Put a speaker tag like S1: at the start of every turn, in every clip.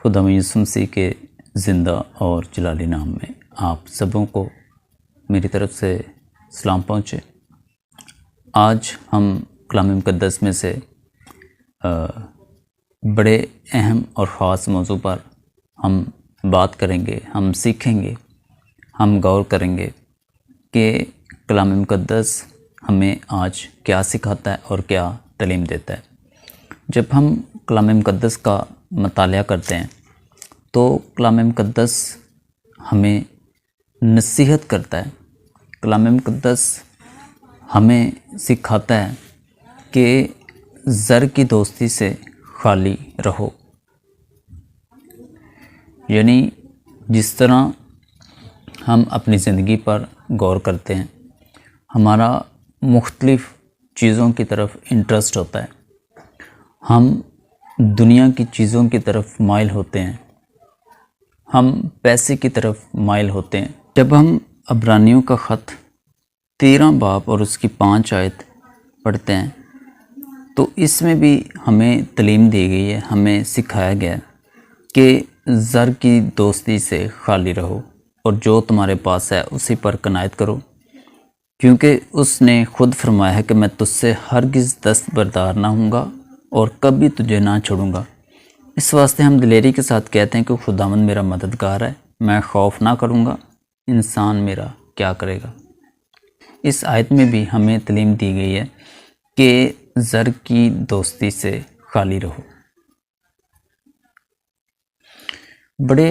S1: خدا یسوع مسیح کے زندہ اور جلالی نام میں آپ سبوں کو میری طرف سے سلام پہنچے۔ آج ہم کلام مقدس میں سے بڑے اہم اور خاص موضوع پر ہم بات کریں گے، ہم سیکھیں گے، ہم غور کریں گے کہ کلام مقدس ہمیں آج کیا سکھاتا ہے اور کیا تعلیم دیتا ہے۔ جب ہم کلام مقدس کا مطالعہ کرتے ہیں تو کلام مقدس ہمیں نصیحت کرتا ہے، کلام مقدس ہمیں سکھاتا ہے کہ زر کی دوستی سے خالی رہو۔ یعنی جس طرح ہم اپنی زندگی پر غور کرتے ہیں، ہمارا مختلف چیزوں کی طرف انٹرسٹ ہوتا ہے، ہم دنیا کی چیزوں کی طرف مائل ہوتے ہیں، ہم پیسے کی طرف مائل ہوتے ہیں۔ جب ہم عبرانیوں کا خط 13 باب اور اس کی 5 آیت پڑھتے ہیں تو اس میں بھی ہمیں تعلیم دی گئی ہے، ہمیں سکھایا گیا ہے کہ زر کی دوستی سے خالی رہو اور جو تمہارے پاس ہے اسی پر قناعت کرو، کیونکہ اس نے خود فرمایا ہے کہ میں تجھ سے ہرگز دستبردار نہ ہوں گا اور کبھی تجھے نہ چھوڑوں گا۔ اس واسطے ہم دلیری کے ساتھ کہتے ہیں کہ خداوند میرا مددگار ہے، میں خوف نہ کروں گا، انسان میرا کیا کرے گا۔ اس آیت میں بھی ہمیں تعلیم دی گئی ہے کہ زر کی دوستی سے خالی رہو۔ بڑے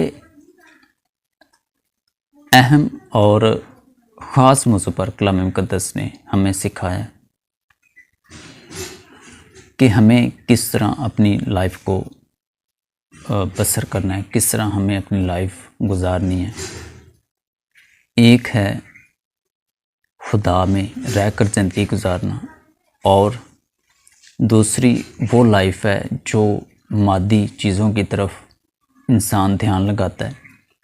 S1: اہم اور خاص موضوع پر کلام مقدس نے ہمیں سکھایا کہ ہمیں کس طرح اپنی لائف کو بسر کرنا ہے، کس طرح ہمیں اپنی لائف گزارنی ہے۔ ایک ہے خدا میں رہ کر زندگی گزارنا، اور دوسری وہ لائف ہے جو مادی چیزوں کی طرف انسان دھیان لگاتا ہے،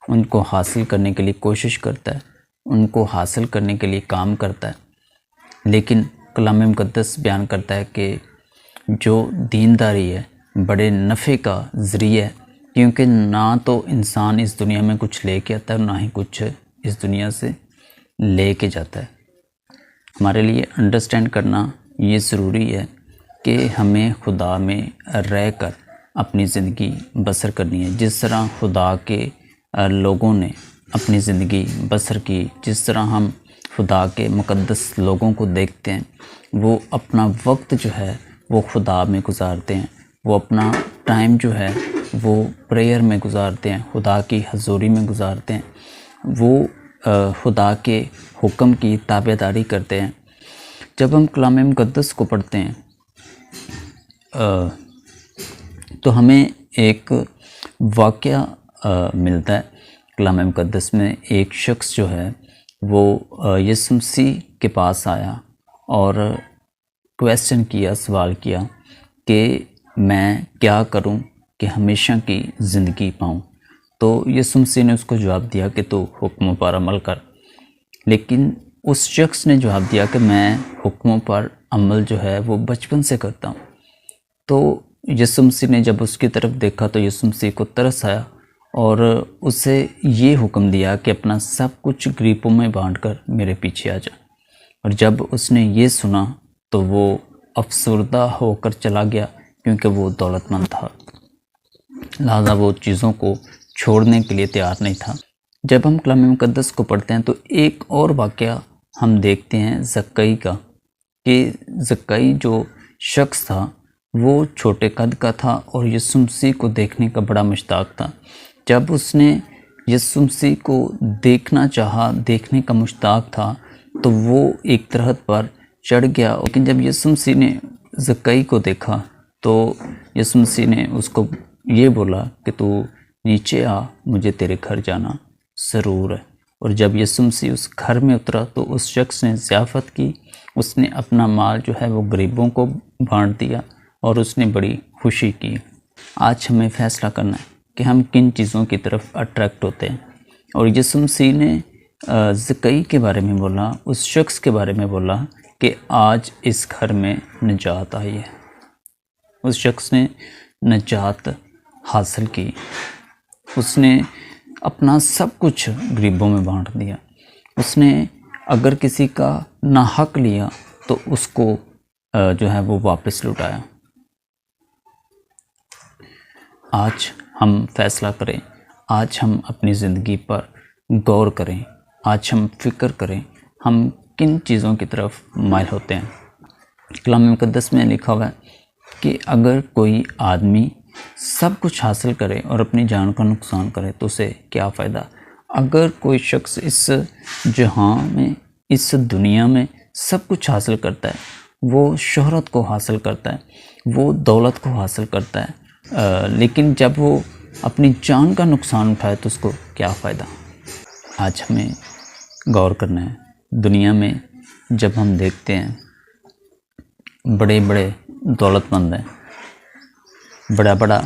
S1: ان کو حاصل کرنے کے لیے کوشش کرتا ہے، ان کو حاصل کرنے کے لیے کام کرتا ہے۔ لیکن کلام مقدس بیان کرتا ہے کہ جو دینداری ہے بڑے نفع کا ذریعہ ہے، کیونکہ نہ تو انسان اس دنیا میں کچھ لے کے آتا ہے اور نہ ہی کچھ اس دنیا سے لے کے جاتا ہے۔ ہمارے لیے انڈرسٹینڈ کرنا یہ ضروری ہے کہ ہمیں خدا میں رہ کر اپنی زندگی بسر کرنی ہے، جس طرح خدا کے لوگوں نے اپنی زندگی بسر کی، جس طرح ہم خدا کے مقدس لوگوں کو دیکھتے ہیں، وہ اپنا وقت جو ہے وہ خدا میں گزارتے ہیں، وہ اپنا ٹائم جو ہے وہ پریئر میں گزارتے ہیں، خدا کی حضوری میں گزارتے ہیں، وہ خدا کے حکم کی تابعداری کرتے ہیں۔ جب ہم کلام مقدس کو پڑھتے ہیں تو ہمیں ایک واقعہ ملتا ہے۔ کلام مقدس میں ایک شخص جو ہے وہ یسوع مسیح کے پاس آیا اور کویسچن کیا، سوال کیا کہ میں کیا کروں کہ ہمیشہ کی زندگی پاؤں۔ تو یسوع مسیح نے اس کو جواب دیا کہ تو حکموں پر عمل کر۔ لیکن اس شخص نے جواب دیا کہ میں حکموں پر عمل جو ہے وہ بچپن سے کرتا ہوں۔ تو یسوع مسیح نے جب اس کی طرف دیکھا تو یسوع مسیح کو ترس آیا اور اسے یہ حکم دیا کہ اپنا سب کچھ غریبوں میں بانٹ کر میرے پیچھے آ جا۔ اور جب اس نے یہ سنا تو وہ افسردہ ہو کر چلا گیا، کیونکہ وہ دولت مند تھا، لہذا وہ چیزوں کو چھوڑنے کے لیے تیار نہیں تھا۔ جب ہم کلام مقدس کو پڑھتے ہیں تو ایک اور واقعہ ہم دیکھتے ہیں زکئی کا، کہ زکئی جو شخص تھا وہ چھوٹے قد کا تھا اور یسوع مسیح کو دیکھنے کا بڑا مشتاق تھا۔ جب اس نے یسوع مسیح کو دیکھنا چاہا، دیکھنے کا مشتاق تھا، تو وہ ایک درخت پر چڑھ گیا۔ لیکن جب یسوع مسیح نے زکئی کو دیکھا تو یسوع مسیح نے اس کو یہ بولا کہ تو نیچے آ، مجھے تیرے گھر جانا ضرور ہے۔ اور جب یسوع مسیح اس گھر میں اترا تو اس شخص نے ضیافت کی، اس نے اپنا مال جو ہے وہ غریبوں کو بانٹ دیا اور اس نے بڑی خوشی کی۔ آج ہمیں فیصلہ کرنا ہے کہ ہم کن چیزوں کی طرف اٹریکٹ ہوتے ہیں۔ اور یسوع مسیح نے زکئی کے بارے میں بولا، اس شخص کے بارے میں بولا کہ آج اس گھر میں نجات آئی ہے۔ اس شخص نے نجات حاصل کی۔ اس نے اپنا سب کچھ غریبوں میں بانٹ دیا، اس نے اگر کسی کا ناحق لیا تو اس کو جو ہے وہ واپس لوٹایا۔ آج ہم فیصلہ کریں، آج ہم اپنی زندگی پر غور کریں، آج ہم فکر کریں ہم کن چیزوں کی طرف مائل ہوتے ہیں۔ کلام مقدس میں لکھا ہوا ہے کہ اگر کوئی آدمی سب کچھ حاصل کرے اور اپنی جان کا نقصان کرے تو اسے کیا فائدہ؟ اگر کوئی شخص اس جہاں میں، اس دنیا میں سب کچھ حاصل کرتا ہے، وہ شہرت کو حاصل کرتا ہے، وہ دولت کو حاصل کرتا ہے، لیکن جب وہ اپنی جان کا نقصان اٹھائے تو اس کو کیا فائدہ؟ آج ہمیں غور کرنا ہے۔ دنیا میں جب ہم دیکھتے ہیں بڑے بڑے دولت مند ہیں، بڑا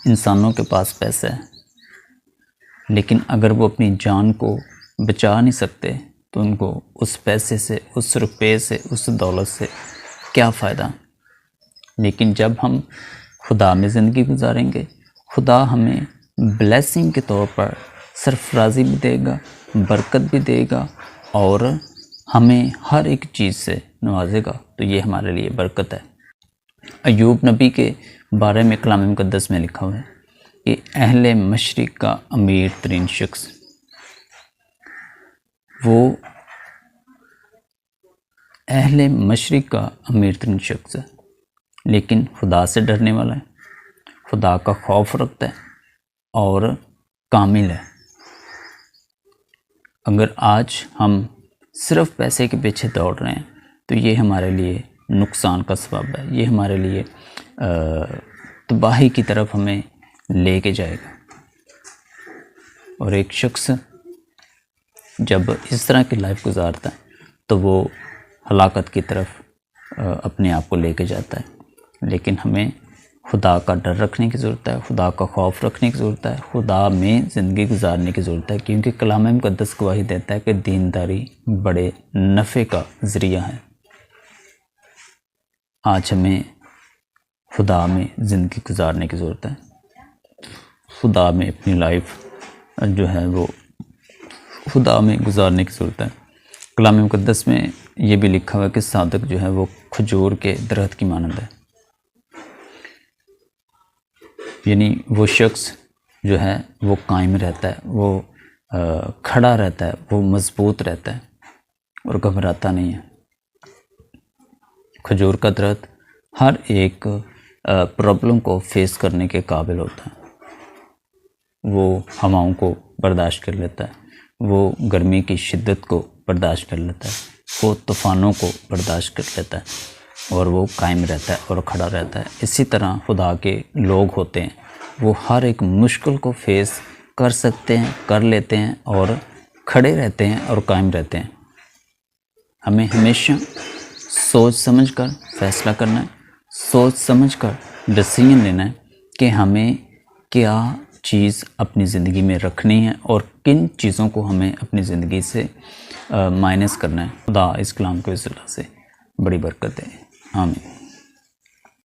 S1: انسانوں کے پاس پیسہ ہے، لیکن اگر وہ اپنی جان کو بچا نہیں سکتے تو ان کو اس پیسے سے، اس روپے سے، اس دولت سے کیا فائدہ؟ لیکن جب ہم خدا میں زندگی گزاریں گے، خدا ہمیں بلیسنگ کے طور پر سرفرازی بھی دے گا، برکت بھی دے گا اور ہمیں ہر ایک چیز سے نوازے گا، تو یہ ہمارے لیے برکت ہے۔ ایوب نبی کے بارے میں کلام مقدس میں لکھا ہوا ہے کہ اہل مشرق کا امیر ترین شخص، وہ اہل مشرق کا امیر ترین شخص ہے، لیکن خدا سے ڈرنے والا ہے، خدا کا خوف رکھتا ہے اور کامل ہے۔ اگر آج ہم صرف پیسے کے پیچھے دوڑ رہے ہیں تو یہ ہمارے لیے نقصان کا سبب ہے، یہ ہمارے لیے تباہی کی طرف ہمیں لے کے جائے گا۔ اور ایک شخص جب اس طرح کی لائف گزارتا ہے تو وہ ہلاکت کی طرف اپنے آپ کو لے کے جاتا ہے۔ لیکن ہمیں خدا کا ڈر رکھنے کی ضرورت ہے، خدا کا خوف رکھنے کی ضرورت ہے، خدا میں زندگی گزارنے کی ضرورت ہے، کیونکہ کلام مقدس گواہی دیتا ہے کہ دینداری بڑے نفع کا ذریعہ ہے۔ آج ہمیں خدا میں زندگی گزارنے کی ضرورت ہے، خدا میں اپنی لائف جو ہے وہ خدا میں گزارنے کی ضرورت ہے۔ کلام مقدس میں یہ بھی لکھا ہوا ہے کہ صادق جو ہے وہ کھجور کے درخت کی مانند ہے، یعنی وہ شخص جو ہے وہ قائم رہتا ہے، وہ کھڑا رہتا ہے، وہ مضبوط رہتا ہے اور گھبراتا نہیں ہے۔ کھجور کا درخت ہر ایک پرابلم کو فیس کرنے کے قابل ہوتا ہے، وہ ہواؤں کو برداشت کر لیتا ہے، وہ گرمی کی شدت کو برداشت کر لیتا ہے، وہ طوفانوں کو برداشت کر لیتا ہے اور وہ قائم رہتا ہے اور کھڑا رہتا ہے۔ اسی طرح خدا کے لوگ ہوتے ہیں، وہ ہر ایک مشکل کو فیس کر سکتے ہیں، کر لیتے ہیں اور کھڑے رہتے ہیں اور قائم رہتے ہیں۔ ہمیں ہمیشہ سوچ سمجھ کر فیصلہ کرنا ہے، سوچ سمجھ کر ڈیسیژن لینا ہے کہ ہمیں کیا چیز اپنی زندگی میں رکھنی ہے اور کن چیزوں کو ہمیں اپنی زندگی سے مائنس کرنا ہے۔ خدا اس کلام کو اس طرح سے بڑی برکت دے، آمین۔